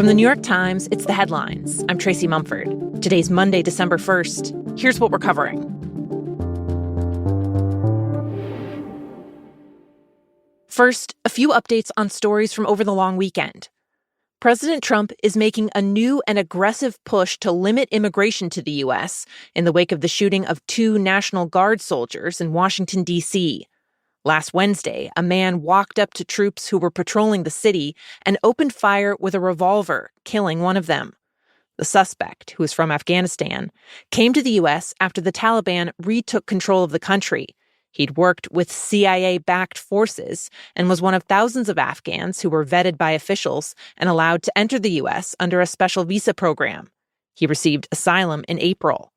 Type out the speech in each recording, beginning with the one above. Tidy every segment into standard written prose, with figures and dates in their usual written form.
From the New York Times, it's The Headlines. I'm Tracy Mumford. Today's Monday, December 1st. Here's what we're covering. First, a few updates on stories from over the long weekend. President Trump is making a new and aggressive push to limit immigration to the U.S. in the wake of the shooting of 2 National Guard soldiers in Washington, D.C. Last Wednesday, a man walked up to troops who were patrolling the city and opened fire with a revolver, killing one of them. The suspect, who is from Afghanistan, came to the U.S. after the Taliban retook control of the country. He'd worked with CIA-backed forces and was one of thousands of Afghans who were vetted by officials and allowed to enter the U.S. under a special visa program. He received asylum in April.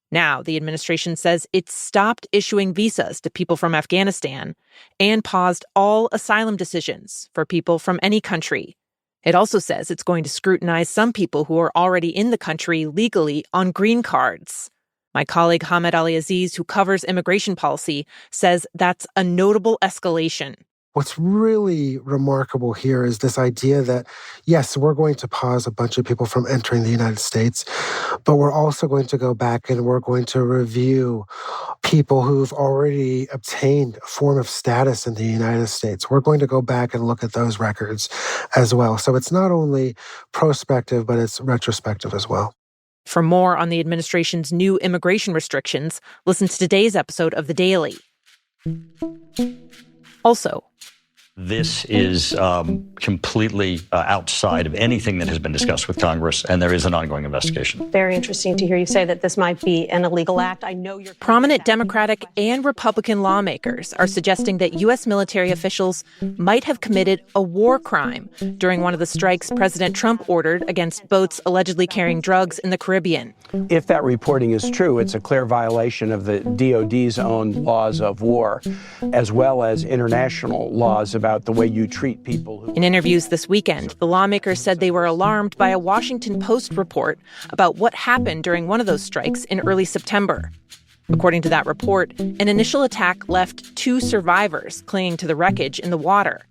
Now, the administration says it stopped issuing visas to people from Afghanistan and paused all asylum decisions for people from any country. It also says it's going to scrutinize some people who are already in the country legally on green cards. My colleague Hamed Ali Aziz, who covers immigration policy, says that's a notable escalation. What's really remarkable here is this idea that, yes, we're going to pause a bunch of people from entering the United States, but we're also going to go back and we're going to review people who've already obtained a form of status in the United States. We're going to go back and look at those records as well. So it's not only prospective, but it's retrospective as well. For more on the administration's new immigration restrictions, listen to today's episode of The Daily. Also, this is completely outside of anything that has been discussed with Congress, and there is an ongoing investigation. Very interesting to hear you say that this might be an illegal act. I know you're... Prominent Democratic and Republican lawmakers are suggesting that U.S. military officials might have committed a war crime during one of the strikes President Trump ordered against boats allegedly carrying drugs in the Caribbean. If that reporting is true, it's a clear violation of the DOD's own laws of war, as well as international laws about the way you treat people. In interviews this weekend, the lawmakers said they were alarmed by a Washington Post report about what happened during one of those strikes in early September. According to that report, an initial attack left 2 survivors clinging to the wreckage in the water.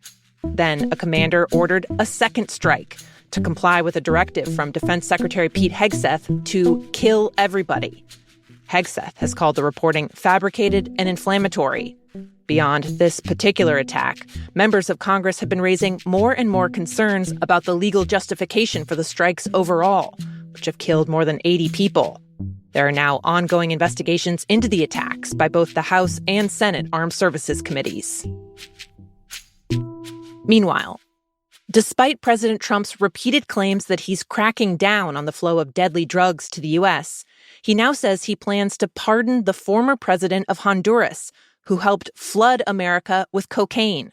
Then a commander ordered a second strike to comply with a directive from Defense Secretary Pete Hegseth to kill everybody. Hegseth has called the reporting fabricated and inflammatory. Beyond this particular attack, members of Congress have been raising more and more concerns about the legal justification for the strikes overall, which have killed more than 80 people. There are now ongoing investigations into the attacks by both the House and Senate Armed Services Committees. Meanwhile, despite President Trump's repeated claims that he's cracking down on the flow of deadly drugs to the U.S., he now says he plans to pardon the former president of Honduras, who helped flood America with cocaine.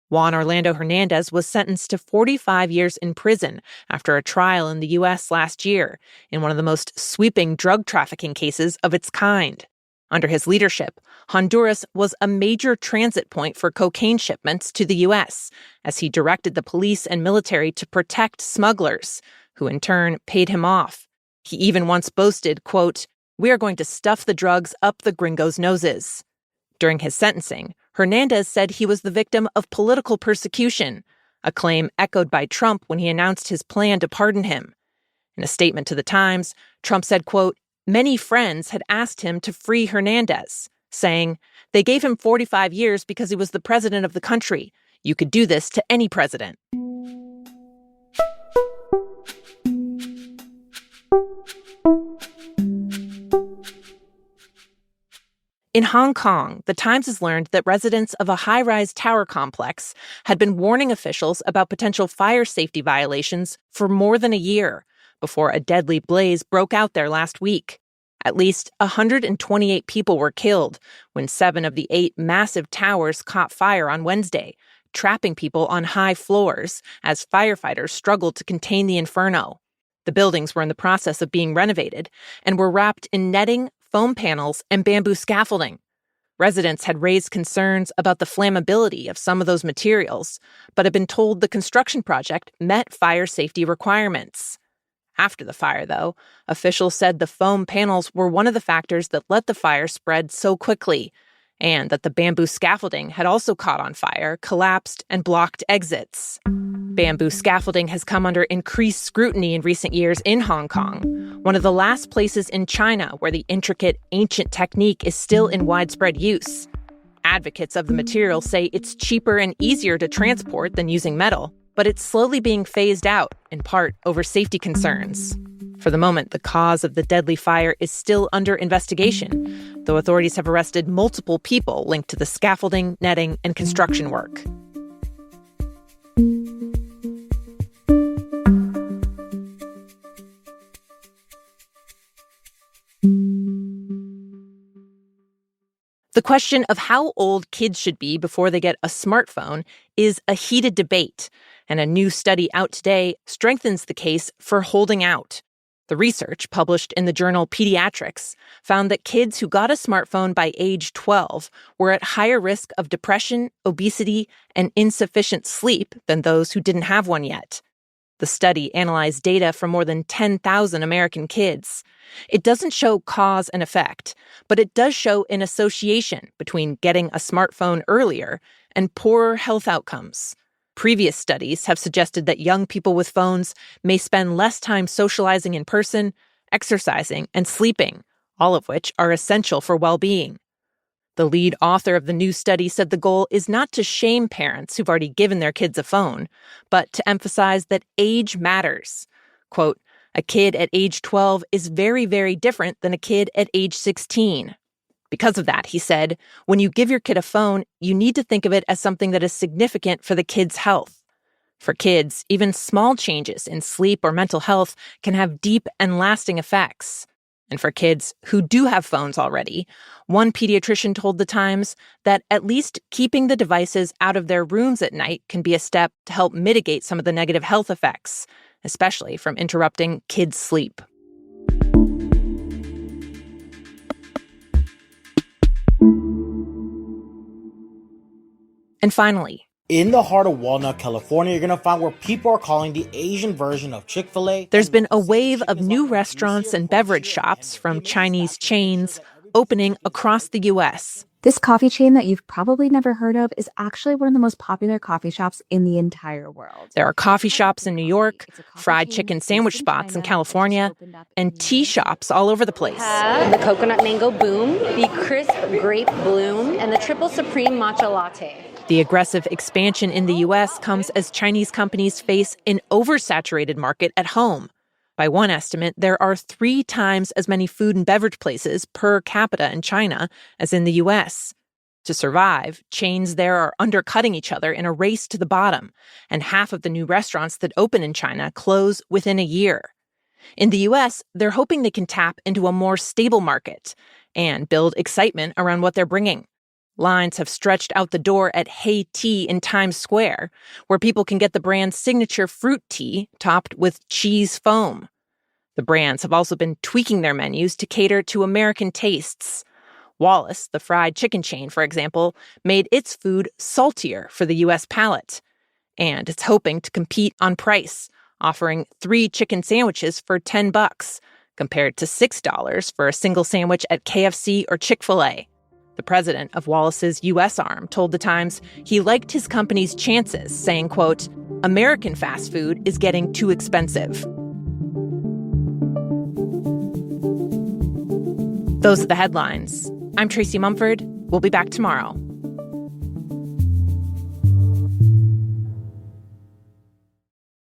Juan Orlando Hernandez was sentenced to 45 years in prison after a trial in the U.S. last year in one of the most sweeping drug trafficking cases of its kind. Under his leadership, Honduras was a major transit point for cocaine shipments to the U.S., as he directed the police and military to protect smugglers, who in turn paid him off. He even once boasted, quote, "We are going to stuff the drugs up the gringos' noses." During his sentencing, Hernandez said he was the victim of political persecution, a claim echoed by Trump when he announced his plan to pardon him. In a statement to The Times, Trump said, quote, "Many friends had asked him to free Hernandez, saying, they gave him 45 years because he was the president of the country. You could do this to any president." In Hong Kong, The Times has learned that residents of a high-rise tower complex had been warning officials about potential fire safety violations for more than a year before a deadly blaze broke out there last week. At least 128 people were killed when 7 of the 8 massive towers caught fire on Wednesday, trapping people on high floors as firefighters struggled to contain the inferno. The buildings were in the process of being renovated and were wrapped in netting, foam panels, and bamboo scaffolding. Residents had raised concerns about the flammability of some of those materials, but had been told the construction project met fire safety requirements. After the fire, though, officials said the foam panels were one of the factors that let the fire spread so quickly, and that the bamboo scaffolding had also caught on fire, collapsed, and blocked exits. Bamboo scaffolding has come under increased scrutiny in recent years in Hong Kong, one of the last places in China where the intricate, ancient technique is still in widespread use. Advocates of the material say it's cheaper and easier to transport than using metal, but it's slowly being phased out, in part over safety concerns. For the moment, the cause of the deadly fire is still under investigation, though authorities have arrested multiple people linked to the scaffolding, netting, and construction work. The question of how old kids should be before they get a smartphone is a heated debate, and a new study out today strengthens the case for holding out. The research, published in the journal Pediatrics, found that kids who got a smartphone by age 12 were at higher risk of depression, obesity, and insufficient sleep than those who didn't have one yet. The study analyzed data from more than 10,000 American kids. It doesn't show cause and effect, but it does show an association between getting a smartphone earlier and poorer health outcomes. Previous studies have suggested that young people with phones may spend less time socializing in person, exercising, and sleeping, all of which are essential for well-being. The lead author of the new study said the goal is not to shame parents who've already given their kids a phone, but to emphasize that age matters. Quote, "A kid at age 12 is very, very different than a kid at age 16. Because of that, he said, when you give your kid a phone, you need to think of it as something that is significant for the kid's health. For kids, even small changes in sleep or mental health can have deep and lasting effects. And for kids who do have phones already, one pediatrician told The Times that at least keeping the devices out of their rooms at night can be a step to help mitigate some of the negative health effects, especially from interrupting kids' sleep." And finally, in the heart of Walnut, California, you're going to find where people are calling the Asian version of Chick-fil-A. There's been a wave of new restaurants and beverage shops from Chinese chains opening across the U.S. This coffee chain that you've probably never heard of is actually one of the most popular coffee shops in the entire world. There are coffee shops in New York, fried chicken sandwich spots in California, and tea shops all over the place. The coconut mango boom, the crisp grape bloom, and the triple supreme matcha latte. The aggressive expansion in the U.S. comes as Chinese companies face an oversaturated market at home. By one estimate, there are 3 times as many food and beverage places per capita in China as in the U.S. To survive, chains there are undercutting each other in a race to the bottom, and half of the new restaurants that open in China close within a year. In the U.S., they're hoping they can tap into a more stable market and build excitement around what they're bringing. Lines have stretched out the door at Hey Tea in Times Square, where people can get the brand's signature fruit tea topped with cheese foam. The brands have also been tweaking their menus to cater to American tastes. Wallace, the fried chicken chain, for example, made its food saltier for the U.S. palate. And it's hoping to compete on price, offering 3 chicken sandwiches for $10, compared to $6 for a single sandwich at KFC or Chick-fil-A. The president of Wallace's U.S. arm told The Times he liked his company's chances, saying, quote, "American fast food is getting too expensive." Those are the headlines. I'm Tracy Mumford. We'll be back tomorrow.